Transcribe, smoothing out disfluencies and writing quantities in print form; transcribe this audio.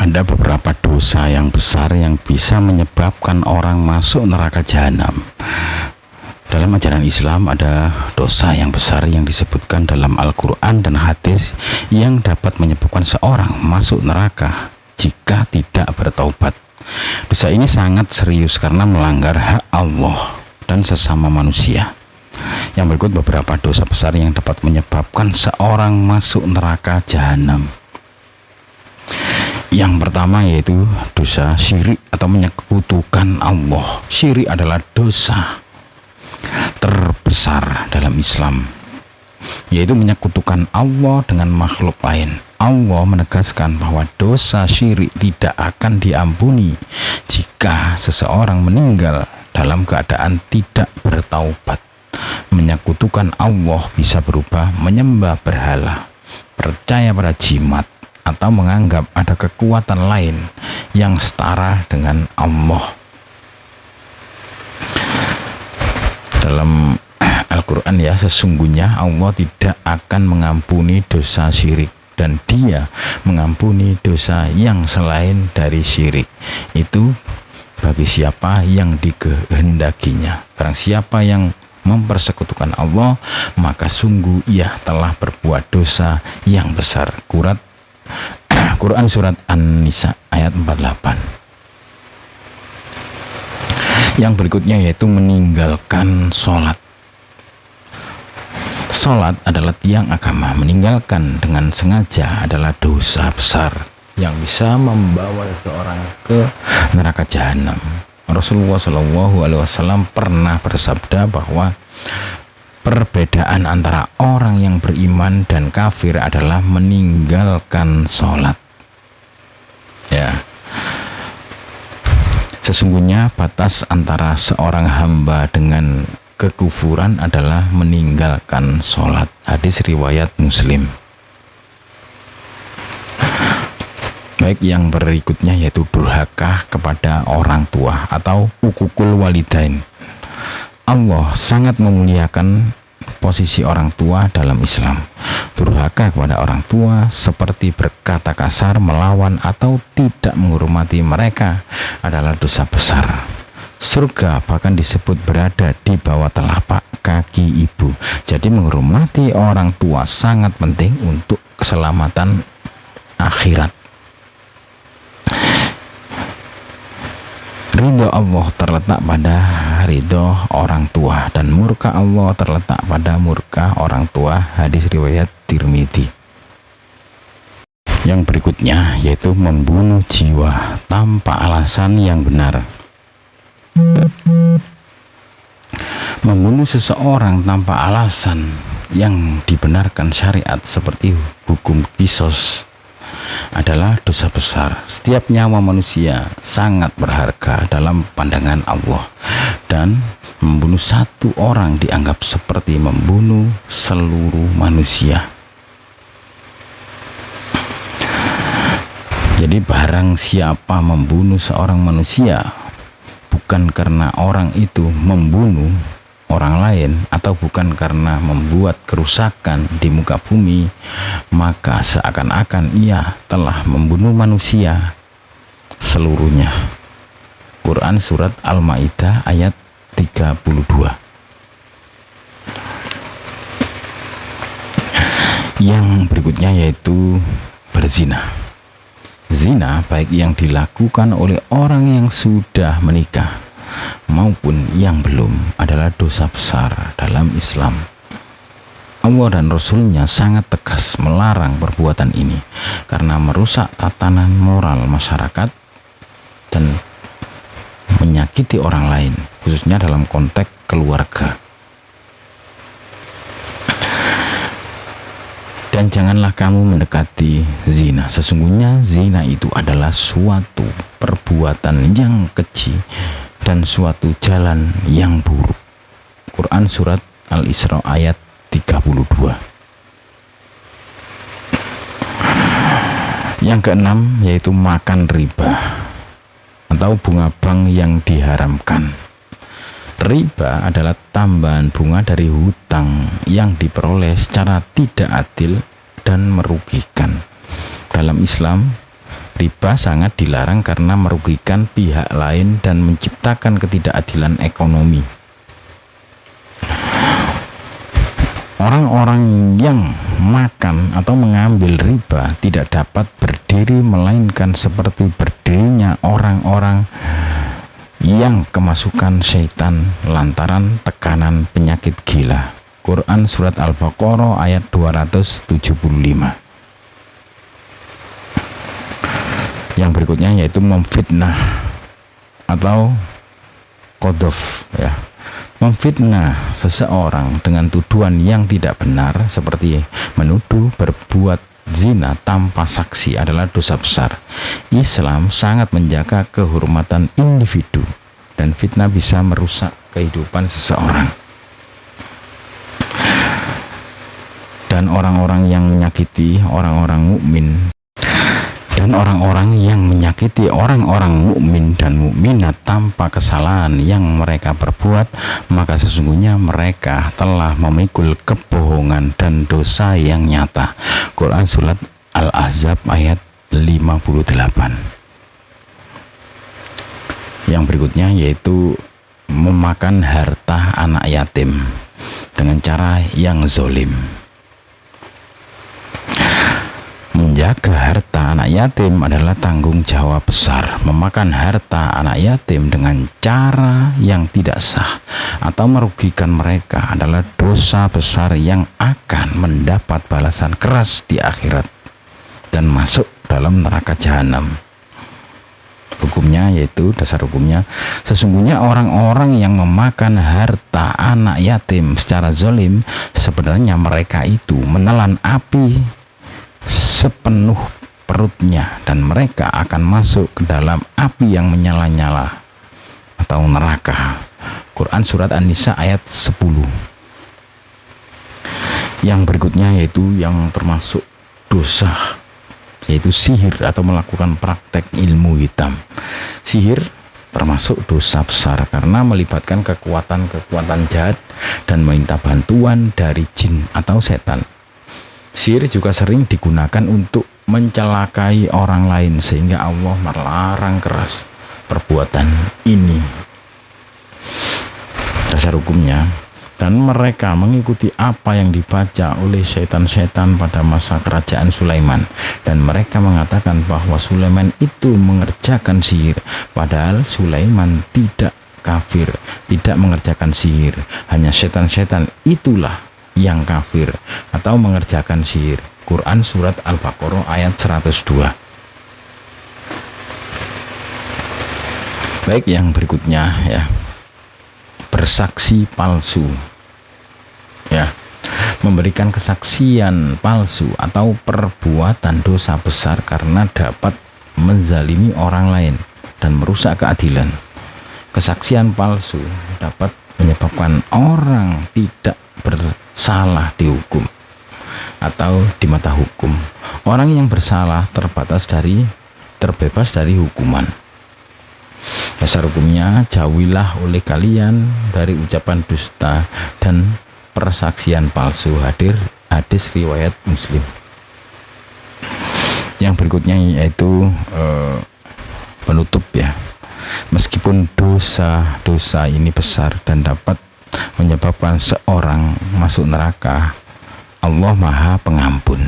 Ada beberapa dosa yang besar yang bisa menyebabkan orang masuk neraka jahanam. Dalam ajaran Islam ada dosa yang besar yang disebutkan dalam Al-Quran dan hadis yang dapat menyebabkan seorang masuk neraka jika tidak bertaubat. Dosa ini sangat serius karena melanggar hak Allah dan sesama manusia. Yang berikut beberapa dosa besar yang dapat menyebabkan seorang masuk neraka jahanam. Yang pertama yaitu dosa syirik atau menyekutukan Allah. Syirik adalah dosa terbesar dalam Islam, yaitu menyekutukan Allah dengan makhluk lain. Allah menegaskan bahwa dosa syirik tidak akan diampuni jika seseorang meninggal dalam keadaan tidak bertaubat. Menyekutukan Allah bisa berupa menyembah berhala, percaya pada jimat, atau menganggap ada kekuatan lain yang setara dengan Allah. Dalam Al-Quran ya, sesungguhnya Allah tidak akan mengampuni dosa syirik dan Dia mengampuni dosa yang selain dari syirik. Itu bagi siapa yang dikehendakinya. Barang siapa yang mempersekutukan Allah, maka sungguh ia telah berbuat dosa yang besar. Quran surat An-Nisa ayat 48. Yang berikutnya yaitu meninggalkan sholat. Sholat adalah tiang agama. Meninggalkan dengan sengaja adalah dosa besar yang bisa membawa seseorang ke neraka jahanam. Rasulullah SAW pernah bersabda bahwa perbedaan antara orang yang beriman dan kafir adalah meninggalkan sholat. Ya. Sesungguhnya batas antara seorang hamba dengan kekufuran adalah meninggalkan sholat. Hadis riwayat Muslim. Baik, yang berikutnya yaitu durhaka kepada orang tua atau ukukul walidain. Allah sangat memuliakan posisi orang tua dalam Islam. Durhaka kepada orang tua seperti berkata kasar, melawan, atau tidak menghormati mereka adalah dosa besar. Surga bahkan disebut berada di bawah telapak kaki ibu. Jadi menghormati orang tua sangat penting untuk keselamatan akhirat. Ridho Allah terletak pada ridho orang tua dan murka Allah terletak pada murka orang tua. Hadis riwayat Tirmidzi. Yang berikutnya yaitu membunuh jiwa tanpa alasan yang benar. Membunuh seseorang tanpa alasan yang dibenarkan syariat seperti hukum qisas adalah dosa besar. Setiap nyawa manusia sangat berharga dalam pandangan Allah, dan membunuh satu orang dianggap seperti membunuh seluruh manusia. Jadi barang siapa membunuh seorang manusia bukan karena orang itu membunuh orang lain atau bukan karena membuat kerusakan di muka bumi, maka seakan-akan ia telah membunuh manusia seluruhnya. Quran surat Al-Maidah ayat 32. Yang berikutnya yaitu berzina. Zina baik yang dilakukan oleh orang yang sudah menikah maupun yang belum adalah dosa besar dalam Islam. Allah dan Rasul-Nya sangat tegas melarang perbuatan ini karena merusak tatanan moral masyarakat dan menyakiti orang lain, khususnya dalam konteks keluarga. Dan janganlah kamu mendekati zina. Sesungguhnya zina itu adalah suatu perbuatan yang keji dan suatu jalan yang buruk. Quran surat Al-Isra ayat 32. Yang keenam yaitu makan riba atau bunga bank yang diharamkan. Riba adalah tambahan bunga dari hutang yang diperoleh secara tidak adil dan merugikan. Dalam Islam, Riba sangat dilarang karena merugikan pihak lain dan menciptakan ketidakadilan ekonomi. Orang-orang yang makan atau mengambil riba tidak dapat berdiri melainkan seperti berdirinya orang-orang yang kemasukan syaitan lantaran tekanan penyakit gila. Quran Surat Al-Baqarah ayat 275. Yang berikutnya yaitu memfitnah atau qadhaf, ya. Memfitnah seseorang dengan tuduhan yang tidak benar seperti menuduh berbuat zina tanpa saksi adalah dosa besar. Islam sangat menjaga kehormatan individu dan fitnah bisa merusak kehidupan seseorang. Dan orang-orang yang menyakiti orang-orang mukmin dan mukminat tanpa kesalahan yang mereka perbuat, maka sesungguhnya mereka telah memikul kebohongan dan dosa yang nyata. Quran Surat Al-Ahzab ayat 58. Yang berikutnya yaitu memakan harta anak yatim dengan cara yang zalim. Menjaga harta anak yatim adalah tanggung jawab besar. Memakan harta anak yatim dengan cara yang tidak sah atau merugikan mereka adalah dosa besar yang akan mendapat balasan keras di akhirat dan masuk dalam neraka jahanam. Hukumnya yaitu, dasar hukumnya, sesungguhnya orang-orang yang memakan harta anak yatim secara zalim, sebenarnya mereka itu menelan api sepenuh perutnya dan mereka akan masuk ke dalam api yang menyala-nyala atau neraka. Quran Surat An-Nisa ayat 10. Yang berikutnya yaitu yang termasuk dosa, yaitu sihir atau melakukan praktek ilmu hitam. Sihir termasuk dosa besar karena melibatkan kekuatan jahat dan meminta bantuan dari jin atau setan. Sihir juga sering digunakan untuk mencelakai orang lain sehingga Allah melarang keras perbuatan ini. Dasar hukumnya, dan mereka mengikuti apa yang dibaca oleh setan-setan pada masa kerajaan Sulaiman, dan mereka mengatakan bahwa Sulaiman itu mengerjakan sihir, padahal Sulaiman tidak kafir, tidak mengerjakan sihir. Hanya setan-setan itulah yang kafir atau mengerjakan sihir. Quran Surat Al-Baqarah ayat 102. Baik, yang berikutnya ya, bersaksi palsu. Ya, memberikan kesaksian palsu atau perbuatan dosa besar karena dapat menzalimi orang lain dan merusak keadilan. Kesaksian palsu dapat menyebabkan orang tidak bersalah dihukum atau di mata hukum. Orang yang bersalah terbebas dari hukuman. Dasar hukumnya, jauhilah oleh kalian dari ucapan dusta dan persaksian palsu. Hadis riwayat Muslim. Yang berikutnya yaitu penutup ya. Meskipun dosa ini besar dan dapat menyebabkan seorang masuk neraka, Allah Maha Pengampun.